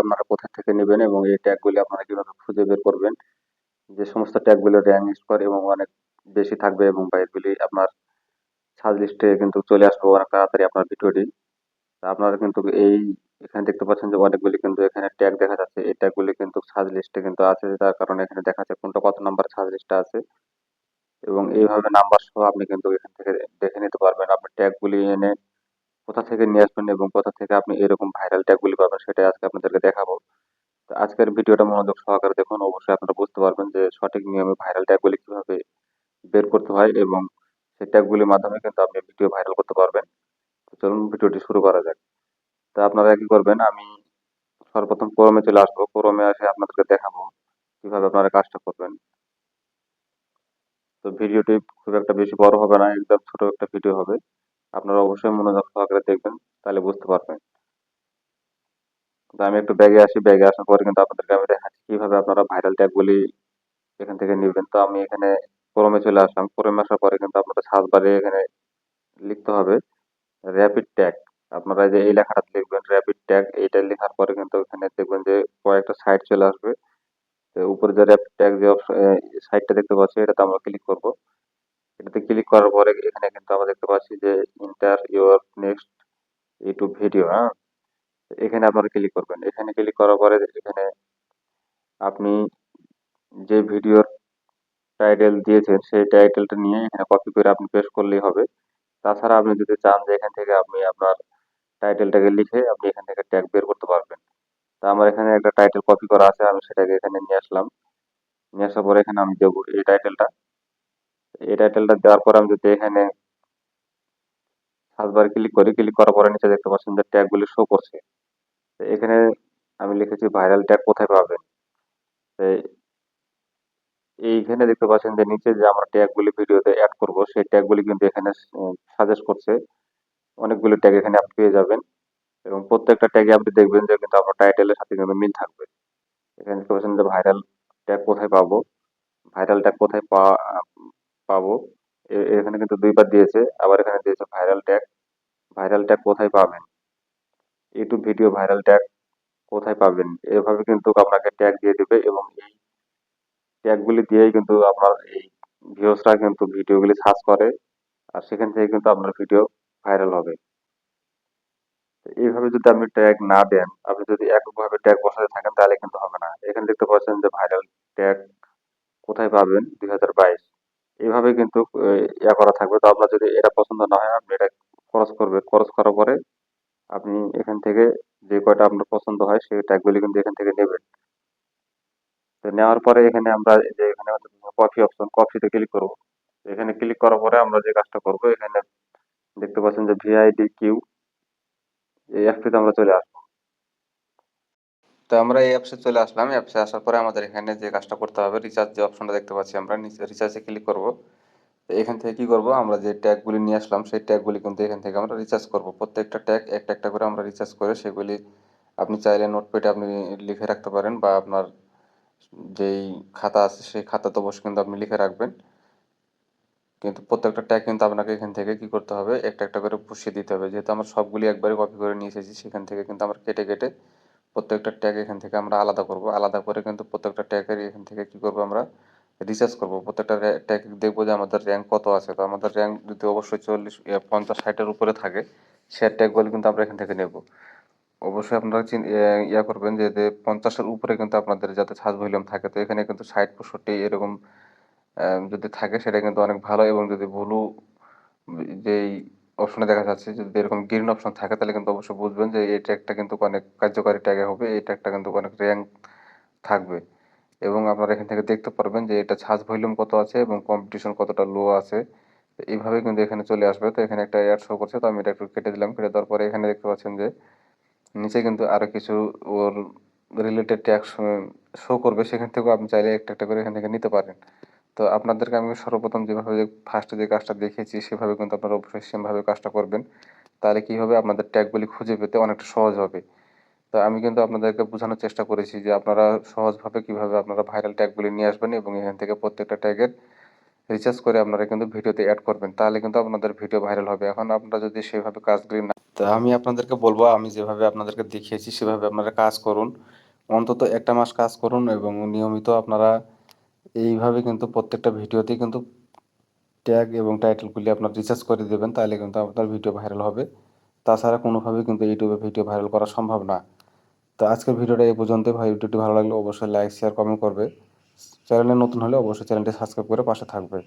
আপনারা কোথা থেকে নেবেন এবং এই ট্যাগগুলি আপনারা কিভাবে খুঁজে বের করবেন। যে সমস্ত ট্যাগগুলো র্যাঙ্ক স্কোর এবং অনেক বেশি থাকবে এবং বা এগুলি আপনার সার্চ লিস্টে কিন্তু চলে আসবে অনেক তাড়াতাড়ি আপনার ভিডিওটি। তা আপনারা কিন্তু এখানে দেখতে পাচ্ছেন যে অনেকগুলি কিন্তু এখানে ট্যাগ দেখা যাচ্ছে। এই ট্যাগগুলি কিন্তু সার্চ লিস্টে কিন্তু আছে। তার কারণে এখানে দেখা যাচ্ছে কোনটা কত নাম্বার সার্চ লিস্টে আছে এবং এইভাবে নাম্বার সহ আপনি কিন্তু এখান থেকে দেখে নিতে পারবেন। আপনি ট্যাগগুলি এনে কোথা থেকে নিয়ে আসবেন এবং কোথা থেকে আপনি এরকম ভাইরাল ট্যাগগুলি পাবেন সেটাই আজকে আপনাদেরকে দেখাবো। তো আজকের ভিডিওটা মনোযোগ সহকারে দেখুন, অবশ্যই আপনারা বুঝতে পারবেন যে সঠিক নিয়মে ভাইরাল ট্যাগগুলি কিভাবে বের করতে হয় এবং সেই ট্যাগগুলির মাধ্যমে কিন্তু আপনি ভিডিও ভাইরাল করতে পারবেন। তো চলুন ভিডিওটি শুরু করা যাক। তা আপনারা কি করবেন, আমি সর্বপ্রথম ক্রোমে চলে আসবো। ক্রোমে এসে আপনাদেরকে দেখাবো কিভাবে আপনারা কাজটা করবেন। তো ভিডিওটি খুব একটা বেশি বড় হবে না, একদম ছোট একটা ভিডিও হবে। আপনারা অবশ্যই মনোযোগ সহকারে দেখবেন, তাহলে বুঝতে পারবেন। তো আমি একটু ব্যাগে আসি, ব্যাগে আসার পরে কিন্তু আপনাদেরকে আমি দেখাচ্ছি কিভাবে আপনারা ভাইরাল ট্যাগগুলি এখান থেকে নিবেন। তো আমি এখানে ক্রোমে চলে আসলাম। ক্রোমে আসার পরে কিন্তু আপনাদের সার্চ বারে এখানে লিখতে হবে র‍্যাপিড ট্যাগ। আপনারা যে এই লেখাটা লিখবেন র‍্যাপিড ট্যাগ, এইটা লেখার পরে কিন্তু এখানে দেখবেন যে কয়েকটা সাইট চলে আসবে। তো উপরে যে র‍্যাপিড ট্যাগ যে সাইটটা দেখতে পাচ্ছি এটাতে আমরা ক্লিক করব। এটাতে ক্লিক করার পরে এখানে কিন্তু আমরা দেখতে পাচ্ছি যে inter your next YouTube video, হ্যাঁ? এখানে আপনারা ক্লিক করবেন। এখানে ক্লিক করার পরে এখানে আপনি যে ভিডিওর টাইটেল দিয়েছেন সেই টাইটেলটা নিয়ে এখানে কপি করে আপনি পেস্ট করলেই হবে। তাছাড়া আপনি যদি চান যে এখান থেকে আপনি আপনার টাইটেলটাকে লিখে আপনি এখান থেকে ট্যাগ বের করতে পারবেন। তো আমার এখানে একটা টাইটেল কপি করা আছে, আমি সেটাকে এখানে নিয়ে আসলাম। নিয়ে আসার পরে এখানে আমি দেবো এই টাইটেলটা। এই টাইটেলটা দেওয়ার পরে আমি যদি এখানে সার্চ বারে ক্লিক করি, ক্লিক করার পরে নিচে দেখতে পাচ্ছেন যে ট্যাগগুলি শো করছে। তো এখানে আমি লিখেছি ভাইরাল ট্যাগ কোথায় পাবেন। তো এইখানে দেখতে পাচ্ছেন যে নিচে যে আমরা ট্যাগগুলি ভিডিওতে এড করব সেই ট্যাগগুলি কিন্তু এখানে সাজেস্ট করছে। অনেকগুলো ট্যাগ এখানে আপনি পেয়ে যাবেন এবং প্রত্যেকটা ট্যাগে আপনি দেখবেন যে কিন্তু আপনার টাইটেলের সাথে কিন্তু মিল থাকবে। এখানে দেখতে পাচ্ছেন যে ভাইরাল ট্যাগ কোথায় পাবো, ভাইরাল ট্যাগ কোথায় পাবো। এখানে কিন্তু ২ বার দিয়েছে। আবার এখানে দিয়েছে ভাইরাল ট্যাগ। ভাইরাল ট্যাগ কোথায় পাবেন? ইউটিউব ভিডিও ভাইরাল ট্যাগ কোথায় পাবেন? এভাবে কিন্তু আপনাকে ট্যাগ দিয়ে দিবে এবং এই ট্যাগগুলি দিয়েই কিন্তু আপনার এই ভিউয়ার্সরা কিন্তু ভিডিওগুলি সার্চ করে। আর সেখান থেকে কিন্তু আপনার ভিডিও ভাইরাল হবে। তো এইভাবে যদি আপনি ট্যাগ না দেন, আপনি যদি এককভাবে ট্যাগ বসাতে থাকেন তাহলে কিন্তু হবে না। এখানে দেখতে পাচ্ছেন যে ভাইরাল ট্যাগ কোথায় পাবেন ২০২২, এভাবে কিন্তু করা থাকবে। তো আপনার যদি এটা পছন্দ না হয় আপনি এটা ক্রস করবেন। ক্রস করার পরে আপনি এখান থেকে যে কয়টা আপনার পছন্দ হয় সেই ট্যাগগুলি কিন্তু এখান থেকে নেবেন। তো নেওয়ার পরে এখানে আমরা এই যে এখানে কপি অপশন, কপিতে ক্লিক করব। এখানে ক্লিক করার পরে আমরা যে কাজটা করব এখানে দেখতে পাচ্ছেন যে ভিআইডি কিউ, এই অ্যাপটিতে আমরা চলে আসবো। তো আমরা এই অ্যাপসে চলে আসলাম। অ্যাপসে আসার পরে আমাদের এখানে যে কাজটা করতে হবে, রিচার্জ যে অপশনটা দেখতে পাচ্ছি আমরা নিচে রিচার্জে ক্লিক করব। তো এখান থেকে কি করব, আমরা যে ট্যাগগুলি নিয়ে আসলাম সেই ট্যাগগুলি কিন্তু এখান থেকে আমরা রিচার্জ করব। প্রত্যেকটা ট্যাগ একটা একটা করে আমরা রিচার্জ করে সেগুলি আপনি চাইলে নোটপ্যাডে আপনি লিখে রাখতে পারেন বা আপনার যেই খাতা আছে সেই খাতাতে অবশ্যই কিন্তু আপনি লিখে রাখবেন। কিন্তু প্রত্যেকটা ট্যাগ কিন্তু আপনাকে এখান থেকে কি করতে হবে, একটা একটা করে বসিয়ে দিতে হবে। যেহেতু আমরা সবগুলি একবারে কপি করে নিয়ে এসেছি সেখান থেকে কিন্তু আমরা কেটে কেটে প্রত্যেকটা ট্যাগ এখান থেকে আমরা আলাদা করব। আলাদা করে কিন্তু প্রত্যেকটা ট্যাগের এখান থেকে কি করব, আমরা রিসার্চ করব। প্রত্যেকটা ট্যাগ দেখবো যে আমাদের র্যাঙ্ক কত আছে। তো আমাদের র্যাঙ্ক যদি অবশ্যই 40 50 60 এর উপরে থাকে সে ট্যাগগুলো কিন্তু আমরা এখান থেকে নেব। অবশ্যই আপনারা করবেন যে 50 এর উপরে কিন্তু আপনাদের যাতে সার্চ ভলিউম থাকে। তো এখানে কিন্তু 60 65 এরকম যদি থাকে সেটা কিন্তু অনেক ভালো এবং যদি ব্লু যেই অপশনে দেখা যাচ্ছে যদি এরকম গ্রিন অপশন থাকে তাহলে কিন্তু অবশ্যই বুঝবেন যে এই ট্যাগটা কিন্তু অনেক কার্যকারী ট্যাগে হবে, এই ট্যাগটা কিন্তু অনেক র্যাঙ্ক থাকবে এবং আপনারা এখান থেকে দেখতে পারবেন যে এটা সার্চ ভলিউম কত আছে এবং কম্পিটিশন কতটা লো আছে। তো এইভাবে কিন্তু এখানে চলে আসবে। তো এখানে একটা অ্যাড শো করছে, তো আমি এটা একটু কেটে দিলাম। কেটে দেওয়ার পরে এখানে দেখতে পাচ্ছেন যে নিচে কিন্তু আরো কিছু ওর রিলেটেড ট্যাগ শো করবে, সেখান থেকেও আপনি চাইলে একটা একটা করে এখান থেকে নিতে পারেন। তো আপনাদেরকে আমি সর্বপ্রথম যেভাবে ফার্স্টে যে কাজটা দেখিয়েছি সেভাবে কিন্তু আপনারা অবশ্যই সেমভাবে কাজটা করবেন। তাহলে কি হবে, আপনাদের ট্যাগগুলি খুঁজে পেতে অনেকটা সহজ হবে। তো আমি কিন্তু আপনাদেরকে বোঝানোর চেষ্টা করেছি যে আপনারা সহজভাবে কিভাবে আপনারা ভাইরাল ট্যাগগুলি নিয়ে আসবেন এবং এখান থেকে প্রত্যেকটা ট্যাগের রিসার্চ করে আপনারা কিন্তু ভিডিওতে অ্যাড করবেন। তাহলে কিন্তু আপনাদের ভিডিও ভাইরাল হবে। এখন আপনারা যদি সেভাবে কাজগুলি না তা আমি আপনাদেরকে বলবো, আমি যেভাবে আপনাদেরকে দেখিয়েছি সেভাবে আপনারা কাজ করুন। অন্তত ১ টা মাস কাজ করুন এবং নিয়মিত আপনারা এইভাবে কিন্তু প্রত্যেকটা ভিডিওতেই কিন্তু ট্যাগ এবং টাইটেলগুলি আপনার রিসার্চ করে দেবেন, তাহলে কিন্তু আপনার ভিডিও ভাইরাল হবে। তাছাড়া কোনোভাবেই কিন্তু ইউটিউবে ভিডিও ভাইরাল করা সম্ভব না। তো আজকের ভিডিওটা এই পর্যন্তই। ভিডিওটি ভালো লাগলে অবশ্যই লাইক, শেয়ার, কমেন্ট করবে। চ্যানেলে নতুন হলে অবশ্যই চ্যানেলটি সাবস্ক্রাইব করে পাশে থাকবে।